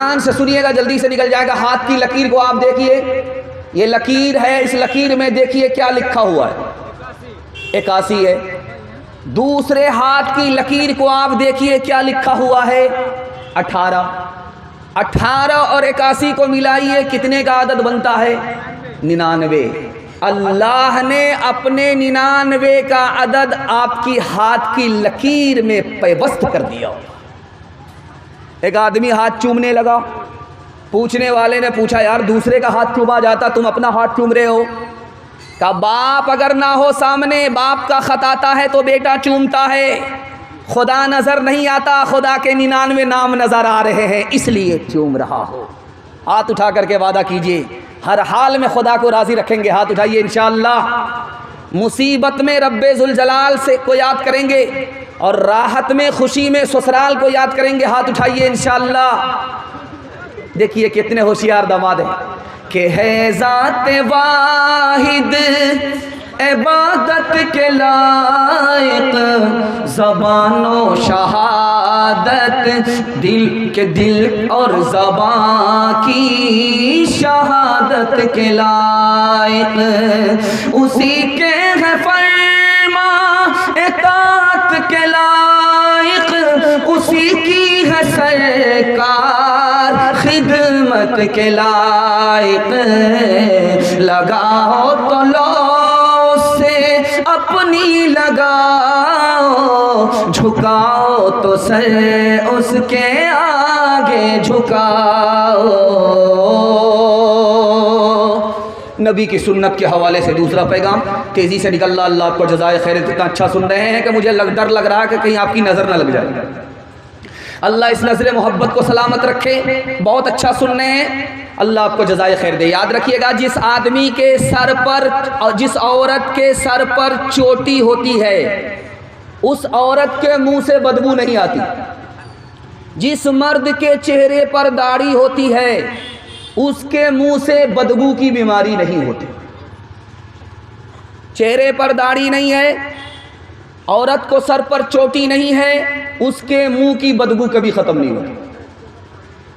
ध्यान से सुनिएगा, जल्दी से निकल जाएगा। हाथ की लकीर को आप देखिए, ये लकीर है, इस लकीर में देखिए क्या लिखा हुआ है, 81 है। दूसरे हाथ की लकीर को आप देखिए क्या लिखा हुआ है, 18। 18 और 81 को मिलाइए, कितने का आदद बनता है, 99। अल्लाह ने अपने 99 का अदद आपकी हाथ की लकीर में पेवस्त कर दिया। एक आदमी हाथ चूमने लगा, पूछने वाले ने पूछा, यार दूसरे का हाथ चूमा जाता, तुम अपना हाथ चूम रहे हो? कहा, बाप अगर ना हो सामने, बाप का खत आता है तो बेटा चूमता है, खुदा नजर नहीं आता, खुदा के 99 नाम नजर आ रहे हैं इसलिए चूम रहा हो। हाथ उठा करके वादा कीजिए, हर हाल में खुदा को राजी रखेंगे। हाथ उठाइए, इंशाअल्लाह। मुसीबत में रब्बे जुल जलाल से को याद करेंगे और राहत में, खुशी में ससुराल को याद करेंगे। हाथ उठाइए इंशाअल्लाह। देखिए कितने होशियार दामाद हैं कि है ज़ात वाहिद इबादत के लायक, ज़बानो शहादत दिल के दिल और ज़बां की शहादत के लायक, उसी के है फरमा इताअत के लायक, उसी की है सरकार खिदमत के लायक। लगाओ तो लो से अपनी लगाओ, झुकाओ तो सर उसके आगे झुकाओ। नबी की सुन्नत के हवाले से दूसरा पैगाम तेज़ी से निकल रहा। अल्लाह आपको जज़ाए खैर। इतना अच्छा सुन रहे हैं कि मुझे डर लग रहा है कि कहीं आपकी नज़र ना लग जाए। अल्लाह इस नज़र मोहब्बत को सलामत रखे। बहुत अच्छा सुन रहे हैं, अल्लाह आपको जज़ाए खैर दे। याद रखिएगा, जिस आदमी के सर पर और जिस औरत के सर पर चोटी होती है, उस औरत के मुंह से बदबू नहीं आती। जिस मर्द के चेहरे पर दाढ़ी होती है, उसके मुंह से बदबू की बीमारी नहीं होती। चेहरे पर दाढ़ी नहीं है, औरत को सर पर चोटी नहीं है, उसके मुंह की बदबू कभी ख़त्म नहीं होती।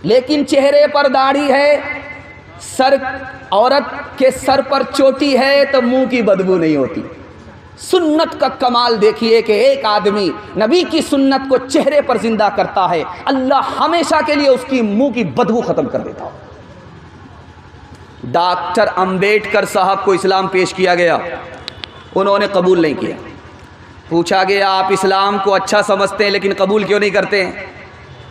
लेकिन चेहरे पर दाढ़ी है, औरत के सर पर चोटी है, तो मुंह की बदबू नहीं होती। सुन्नत का कमाल देखिए कि एक आदमी नबी की सुन्नत को चेहरे पर जिंदा करता है, अल्लाह हमेशा के लिए उसकी मुंह की बदबू ख़त्म कर देता है। डॉक्टर अंबेडकर साहब को इस्लाम पेश किया गया, उन्होंने कबूल नहीं किया। पूछा गया, आप इस्लाम को अच्छा समझते हैं लेकिन कबूल क्यों नहीं करते हैं?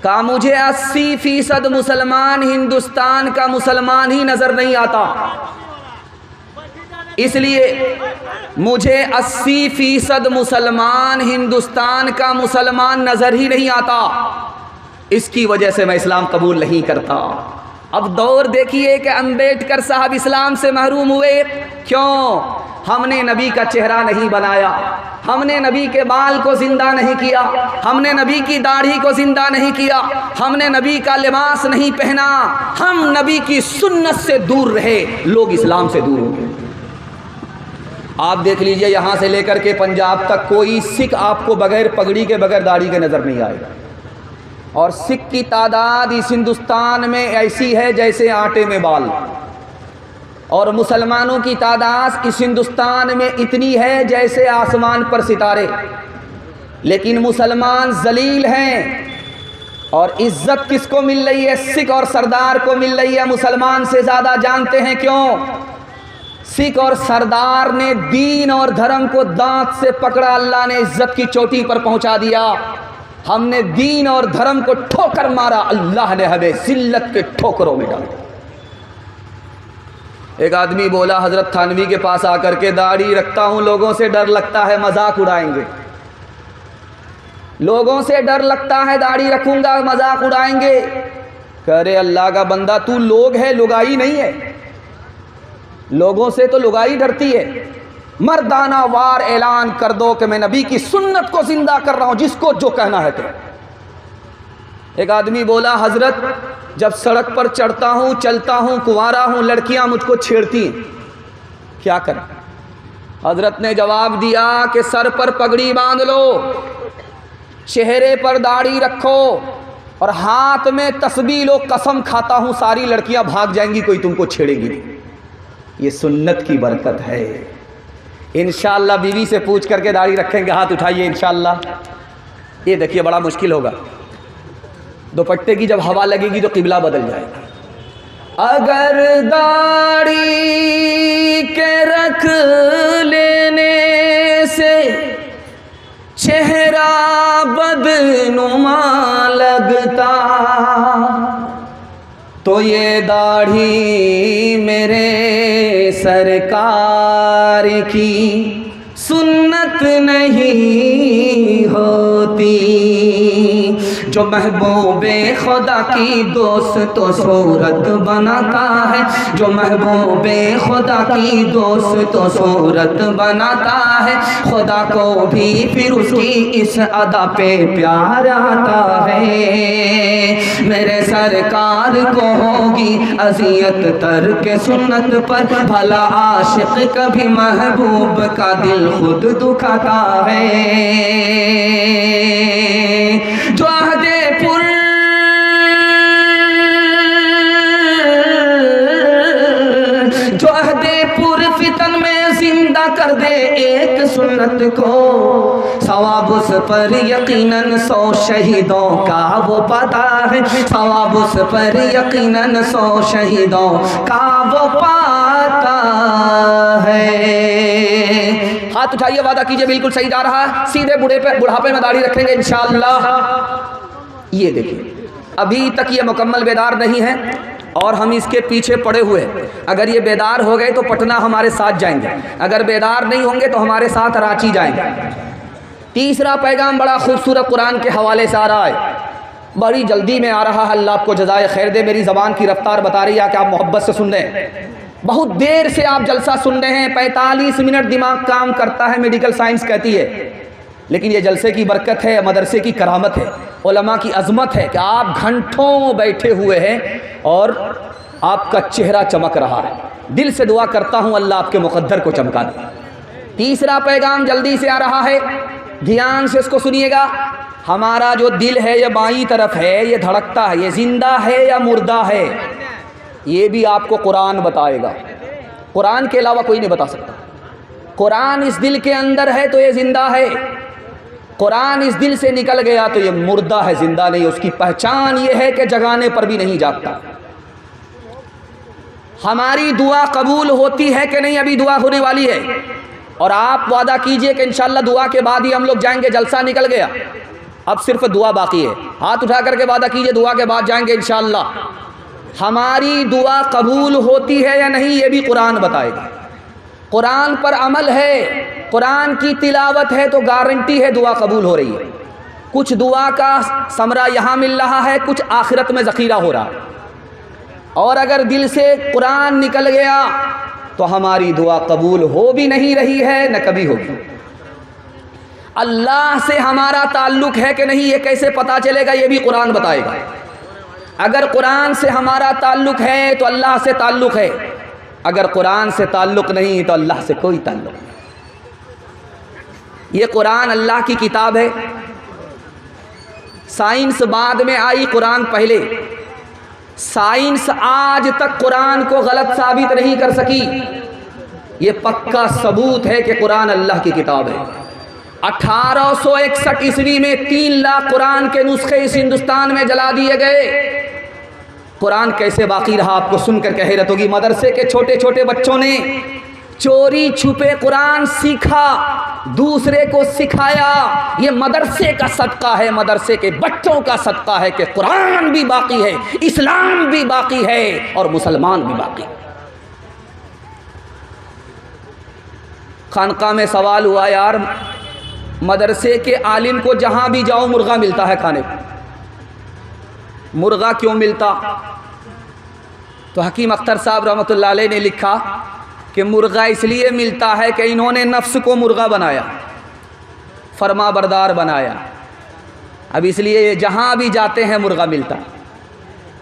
कहा, मुझे 80% मुसलमान हिंदुस्तान का मुसलमान ही नज़र नहीं आता, इसलिए मुझे 80% मुसलमान हिंदुस्तान का मुसलमान नज़र ही नहीं आता, इसकी वजह से मैं इस्लाम कबूल नहीं करता। अब दौर देखिए कि अंबेडकर साहब इस्लाम से महरूम हुए। क्यों? हमने नबी का चेहरा नहीं बनाया, हमने नबी के बाल को जिंदा नहीं किया, हमने नबी की दाढ़ी को जिंदा नहीं किया, हमने नबी का लिबास नहीं पहना, हम नबी की सुन्नत से दूर रहे, लोग इस्लाम से दूर हो गए। आप देख लीजिए, यहाँ से लेकर के पंजाब तक कोई सिख आपको बगैर पगड़ी के, बगैर दाढ़ी के नज़र नहीं आएगा। और सिख की तादाद इस हिंदुस्तान में ऐसी है जैसे आटे में बाल, और मुसलमानों की तादाद इस हिंदुस्तान में इतनी है जैसे आसमान पर सितारे। लेकिन मुसलमान जलील हैं, और इज्जत किसको मिल रही है? सिख और सरदार को मिल रही है, मुसलमान से ज़्यादा। जानते हैं क्यों? सिख और सरदार ने दीन और धर्म को दांत से पकड़ा, अल्लाह ने इज्जत की चोटी पर पहुंचा दिया। हमने दीन और धर्म को ठोकर मारा, अल्लाह ने हमें जिल्लत के ठोकरों में डाला। एक आदमी बोला हजरत थानवी के पास आकर के, दाढ़ी रखता हूं, लोगों से डर लगता है मजाक उड़ाएंगे, लोगों से डर लगता है दाढ़ी रखूंगा मजाक उड़ाएंगे। कह रहे अल्लाह का बंदा, तू लोग है, लुगाई नहीं है। लोगों से तो लुगाई डरती है। मर्दाना वार ऐलान कर दो कि मैं नबी की सुन्नत को जिंदा कर रहा हूं, जिसको जो कहना है तेरा। एक आदमी बोला, हजरत जब सड़क पर चढ़ता हूं, चलता हूं, कुंवारा हूं, लड़कियां मुझको छेड़ती हैं, क्या करें? हजरत ने जवाब दिया कि सर पर पगड़ी बांध लो, चेहरे पर दाढ़ी रखो, और हाथ में तस्बीह लो, कसम खाता हूँ सारी लड़कियां भाग जाएंगी, कोई तुमको छेड़ेगी नहीं। ये सुन्नत की बरकत है। इंशाअल्लाह बीवी से पूछ करके दाढ़ी रखेंगे, हाथ उठाइए इंशाअल्लाह। ये देखिए बड़ा मुश्किल होगा, दुपट्टे की जब हवा लगेगी तो किबला बदल जाएगा। अगर दाढ़ी के रख लेने से चेहरा बदनुमा लगता, तो ये दाढ़ी मेरे सरकार की सुन्नत नहीं होती। जो महबूबे खुदा की दोस्त तो सूरत बनाता है, जो महबूबे खुदा की दोस्त तो सूरत बनाता है, खुदा को भी फिर उसकी इस अदा पे प्यार आता है। मेरे सरकार को होगी अज़ियत तर्क सुन्नत पर, भला आशिक कभी महबूब का दिल खुद दुखाता है। जो अहदेपुर फितन में जिंदा कर दे एक सुन्नत को, सवाब उस पर यकीनन 100 शहीदों का वो पता है, सवाब उस पर यकीनन 100 शहीदों का वो पाता है। हाथ उठाइए, वादा कीजिए बिल्कुल सही जा रहा है, सीधे बुढ़ापे में दाढ़ी रखेंगे इंशाअल्लाह। ये देखिए अभी तक ये मुकम्मल बेदार नहीं है और हम इसके पीछे पड़े हुए हैं। अगर ये बेदार हो गए तो पटना हमारे साथ जाएंगे, अगर बेदार नहीं होंगे तो हमारे साथ रांची जाएंगे। तीसरा पैगाम बड़ा खूबसूरत कुरान के हवाले से आ रहा है, बड़ी जल्दी में आ रहा है। अल्लाह आपको जज़ाए खैर दे। मेरी ज़बान की रफ्तार बता रही है कि आप मोहब्बत से सुन रहे हैं। बहुत देर से आप जलसा सुन रहे हैं, 45 मिनट दिमाग काम करता है, मेडिकल साइंस कहती है। लेकिन ये जलसे की बरकत है, मदरसे की करामत है, उलमा की अज़मत है कि आप घंटों बैठे हुए हैं और आपका चेहरा चमक रहा है। दिल से दुआ करता हूँ अल्लाह आपके मुक़द्दर को चमका दे। तीसरा पैगाम जल्दी से आ रहा है, ध्यान से इसको सुनिएगा। हमारा जो दिल है ये बाईं तरफ है, ये धड़कता है, ये जिंदा है या मुर्दा है, ये भी आपको कुरान बताएगा। कुरान के अलावा कोई नहीं बता सकता। कुरान इस दिल के अंदर है तो ये जिंदा है, कुरान इस दिल से निकल गया तो ये मुर्दा है, जिंदा नहीं। उसकी पहचान ये है कि जगाने पर भी नहीं जागता। हमारी दुआ कबूल होती है कि नहीं, अभी दुआ होने वाली है और आप वादा कीजिए कि इंशाअल्लाह दुआ के बाद ही हम लोग जाएंगे। जलसा निकल गया, अब सिर्फ दुआ बाकी है। हाथ उठा करके वादा कीजिए दुआ के बाद जाएंगे इंशाअल्लाह। हमारी दुआ कबूल होती है या नहीं ये भी कुरान बताएगा। कुरान पर अमल है, कुरान की तिलावत है तो गारंटी है दुआ कबूल हो रही है। कुछ दुआ का समरा यहाँ मिल रहा है, कुछ आखिरत में ज़ख़ीरा हो रहा है। और अगर दिल से कुरान निकल गया तो हमारी दुआ कबूल हो भी नहीं रही है, न कभी होगी। अल्लाह से हमारा ताल्लुक़ है कि नहीं ये कैसे पता चलेगा, ये भी कुरान बताएगा। अगर कुरान से हमारा ताल्लुक़ है तो अल्लाह से ताल्लुक़ है, अगर कुरान से ताल्लुक़ नहीं तो अल्लाह से कोई ताल्लुक़ नहीं। ये कुरान अल्लाह की किताब है। साइंस बाद में आई, कुरान पहले। साइंस आज तक कुरान को गलत साबित नहीं कर सकी। ये पक्का सबूत है कि कुरान अल्लाह की किताब है। 1861 ईस्वी में 3 लाख कुरान के नुस्खे इस हिंदुस्तान में जला दिए गए। कुरान कैसे बाकी रहा आपको सुनकर के हैरत होगी। मदरसे के छोटे छोटे बच्चों ने चोरी छुपे कुरान सीखा, दूसरे को सिखाया। ये मदरसे का सदका है, मदरसे के बच्चों का सदका है कि कुरान भी बाकी है, इस्लाम भी बाकी है और मुसलमान भी बाकी। खानका में सवाल हुआ, यार मदरसे के आलिम को जहाँ भी जाओ मुर्गा मिलता है खाने को, मुर्गा क्यों मिलता? तो हकीम अख्तर साहब रहमतुल्लाह अलैह ने लिखा कि मुर्गा इसलिए मिलता है कि इन्होंने नफ्स को मुर्गा बनाया, फरमा बरदार बनाया। अब इसलिए जहाँ भी जाते हैं मुर्गा मिलता।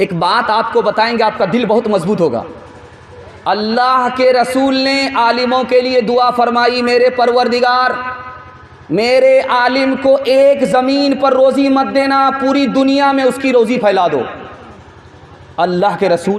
एक बात आपको बताएंगे, आपका दिल बहुत मजबूत होगा। अल्लाह के रसूल ने आलिमों के लिए दुआ फरमाई, मेरे परवरदिगार मेरे आलिम को एक ज़मीन पर रोज़ी मत देना, पूरी दुनिया में उसकी रोज़ी फैला दो। अल्लाह के रसूल